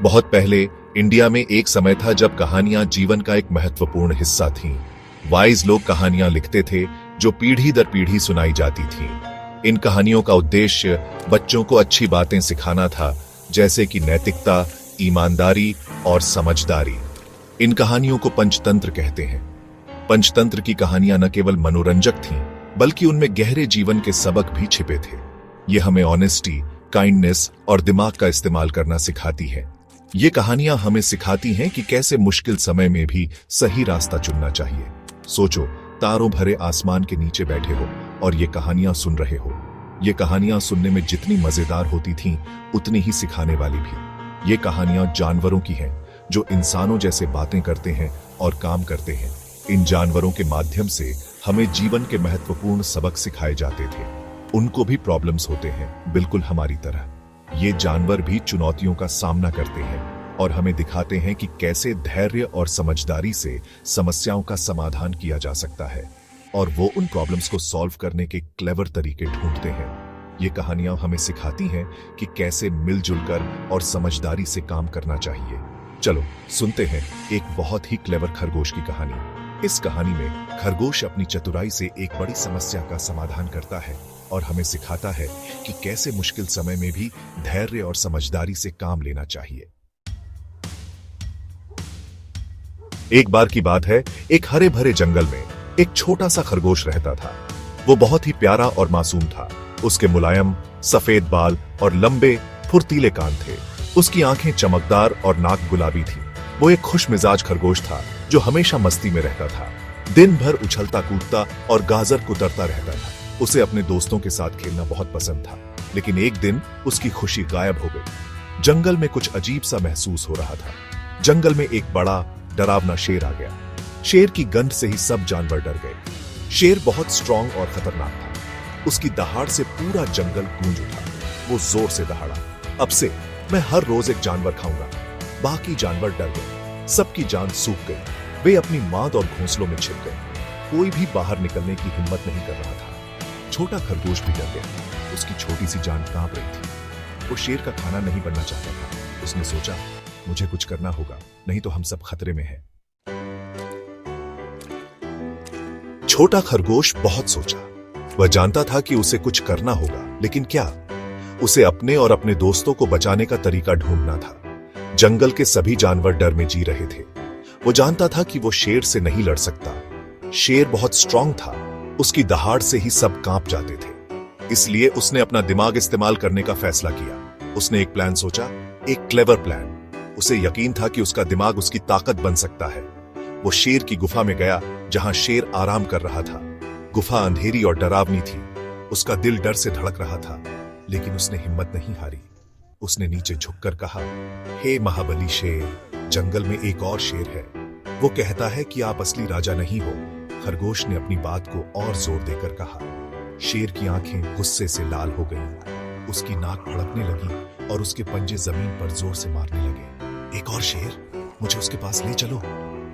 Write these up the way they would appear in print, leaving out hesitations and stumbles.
बहुत पहले इंडिया में एक समय था जब कहानियां जीवन का एक महत्वपूर्ण हिस्सा थीं। वाइज लोग कहानियां लिखते थे जो पीढ़ी दर पीढ़ी सुनाई जाती थीं। इन कहानियों का उद्देश्य बच्चों को अच्छी बातें सिखाना था, जैसे कि नैतिकता, ईमानदारी और समझदारी। इन कहानियों को पंचतंत्र कहते हैं। पंचतंत्र की कहानियां न केवल मनोरंजक थीं, बल्कि उनमें गहरे जीवन के सबक भी छिपे थे। ये हमें ऑनेस्टी, काइंडनेस और दिमाग का इस्तेमाल करना सिखाती है। ये कहानियां हमें सिखाती हैं कि कैसे मुश्किल समय में भी सही रास्ता चुनना चाहिए। सोचो, तारों भरे आसमान के नीचे बैठे हो और ये कहानियां सुन रहे हो। ये कहानियां सुनने में जितनी मजेदार होती थीं, उतनी ही सिखाने वाली भी। ये कहानियां जानवरों की हैं, जो इंसानों जैसे बातें करते हैं और काम करते हैं। इन जानवरों के माध्यम से हमें जीवन के महत्वपूर्ण सबक सिखाए जाते थे। उनको भी प्रॉब्लम्स होते हैं, बिल्कुल हमारी तरह। ये जानवर भी चुनौतियों का सामना करते हैं और हमें दिखाते हैं कि कैसे धैर्य और समझदारी से समस्याओं का समाधान किया जा सकता है, और वो उन प्रॉब्लम्स को सॉल्व करने के क्लेवर तरीके ढूंढते हैं। ये कहानियां हमें सिखाती हैं कि कैसे मिलजुल कर और समझदारी से काम करना चाहिए। चलो सुनते हैं एक बहुत ही क्लेवर खरगोश की कहानी। इस कहानी में खरगोश अपनी चतुराई से एक बड़ी समस्या का समाधान करता है और हमें सिखाता है कि कैसे मुश्किल समय में भी धैर्य और समझदारी से काम लेना चाहिए। एक बार की बात है, एक हरे भरे जंगल में एक छोटा सा खरगोश रहता था। वो बहुत ही प्यारा और मासूम था। उसके मुलायम सफेद बाल और लंबे फुर्तीले कान थे। उसकी आंखें चमकदार और नाक गुलाबी थी। वो एक खुश मिजाज खरगोश था जो हमेशा मस्ती में रहता था। दिन भर उछलता कूदता और गाजर कुतरता रहता था। उसे अपने दोस्तों के साथ खेलना बहुत पसंद था, लेकिन एक दिन उसकी खुशी गायब हो गई। जंगल में कुछ अजीब सा महसूस हो रहा था। जंगल में एक बड़ा डरावना शेर आ गया। शेर की गंध से ही सब जानवर डर गए। शेर बहुत स्ट्रांग और खतरनाक था। उसकी दहाड़ से पूरा जंगल गूंज उठा। वो जोर से दहाड़ा, अब से मैं हर रोज एक जानवर खाऊंगा। बाकी जानवर डर गए। सबकी जान सूख गई। वे अपनी माद और घोंसलों में छिप गए। कोई भी बाहर निकलने की हिम्मत नहीं कर रहा था। छोटा खरगोश भी डर गया। उसकी छोटी सी जान कांप रही थी। वो शेर का खाना नहीं बनना चाहता था। उसने सोचा, मुझे कुछ करना होगा, नहीं तो हम सब खतरे में हैं। छोटा खरगोश बहुत सोचा। वह जानता था कि उसे कुछ करना होगा, लेकिन क्या? उसे अपने और अपने दोस्तों को बचाने का तरीका ढूंढना था। जंगल के सभी जानवर डर में जी रहे थे। वो जानता था कि वो शेर से नहीं लड़ सकता। शेर बहुत स्ट्रांग था। उसकी दहाड़ से ही सब कांप जाते थे। इसलिए उसने अपना दिमाग इस्तेमाल करने का फैसला किया। उसने एक प्लान सोचा, एक क्लेवर प्लान। उसे यकीन था कि उसका दिमाग उसकी ताकत बन सकता है। वो शेर की गुफा में गया, जहां शेर आराम कर रहा था। गुफा अंधेरी और डरावनी थी। उसका दिल डर से धड़क रहा था, लेकिन उसने हिम्मत नहीं हारी। उसने नीचे झुककर कहा, हे महाबली शेर, जंगल में एक और शेर है। वो कहता है कि आप असली राजा नहीं हो। खरगोश ने अपनी बात को और जोर देकर कहा। शेर की आंखें गुस्से से लाल हो गईं। उसकी नाक भड़कने लगी और उसके पंजे जमीन पर जोर से मारने लगे। एक और शेर, मुझे उसके पास ले चलो।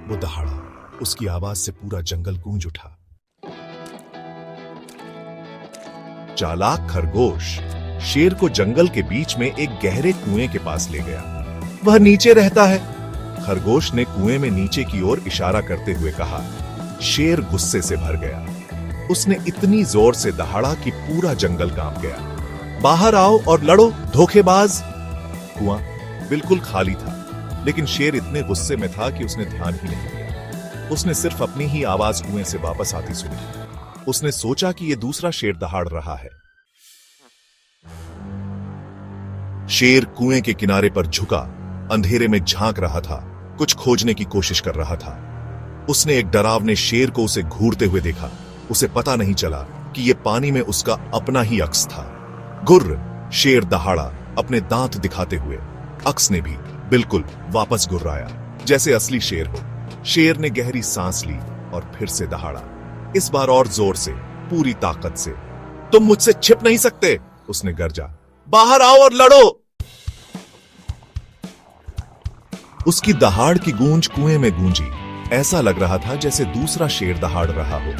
वो दहाड़ा। उसकी आवाज से पूरा जंगल गूंज उठा। चालाक खरगोश शेर को जंगल के बीच में एक गहरे कुएं के पास ले गया। वह नीचे रहता है। खरगोश ने कुएं में नीचे की ओर इशारा करते हुए कहा। शेर गुस्से से भर गया। उसने इतनी जोर से दहाड़ा कि पूरा जंगल कांप गया। बाहर आओ और लड़ो, धोखेबाज। कुआं बिल्कुल खाली था, लेकिन शेर इतने गुस्से में था कि उसने ध्यान ही नहीं दिया। उसने सिर्फ अपनी ही आवाज कुएं से वापस आती सुनी। उसने सोचा कि यह दूसरा शेर दहाड़ रहा है। शेर कुएं के किनारे पर झुका, अंधेरे में झांक रहा था, कुछ खोजने की कोशिश कर रहा था। उसने एक डरावने शेर को उसे घूरते हुए देखा। उसे पता नहीं चला कि यह पानी में उसका अपना ही अक्स था। गुर्र, शेर दहाड़ा, अपने दांत दिखाते हुए। अक्स ने भी बिल्कुल वापस गुर्राया, जैसे असली शेर हो। शेर ने गहरी सांस ली और फिर से दहाड़ा, इस बार और जोर से, पूरी ताकत से। तुम मुझसे छिप नहीं सकते, उसने गर्जा। बाहर आओ और लड़ो। उसकी दहाड़ की गूंज कुएं में गूंजी। ऐसा लग रहा था जैसे दूसरा शेर दहाड़ रहा हो।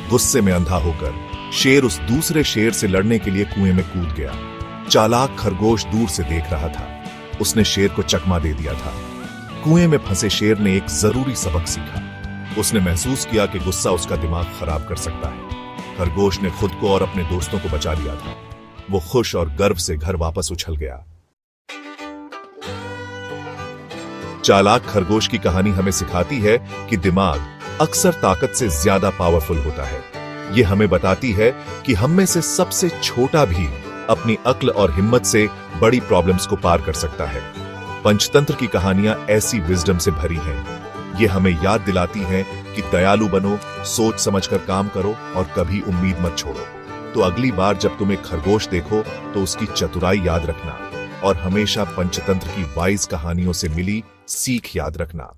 गुस्से में अंधा होकर शेर उस दूसरे शेर से लड़ने के लिए कुएं में कूद गया। चालाक खरगोश दूर से देख रहा था। उसने शेर को चकमा दे दिया था। कुएं में फंसे शेर ने एक जरूरी सबक सीखा। उसने महसूस किया कि गुस्सा उसका दिमाग खराब कर सकता है। खरगोश ने खुद को और अपने दोस्तों को बचा लिया था। वो खुश और गर्व से घर वापस उछल गया। चालाक खरगोश की कहानी हमें सिखाती है कि दिमाग अक्सर ताकत से ज्यादा पावरफुल होता है। ये हमें बताती है कि हम में से सबसे छोटा भी अपनी अक्ल और हिम्मत से बड़ी प्रॉब्लम्स को पार कर सकता है। पंचतंत्र की कहानियां ऐसी विजडम से भरी हैं। ये हमें याद दिलाती हैं कि दयालु बनो, सोच समझकर काम करो और कभी उम्मीद मत छोड़ो। तो अगली बार जब तुम एक खरगोश देखो तो उसकी चतुराई याद रखना और हमेशा पंचतंत्र की वाइज कहानियों से मिली सीख याद रखना।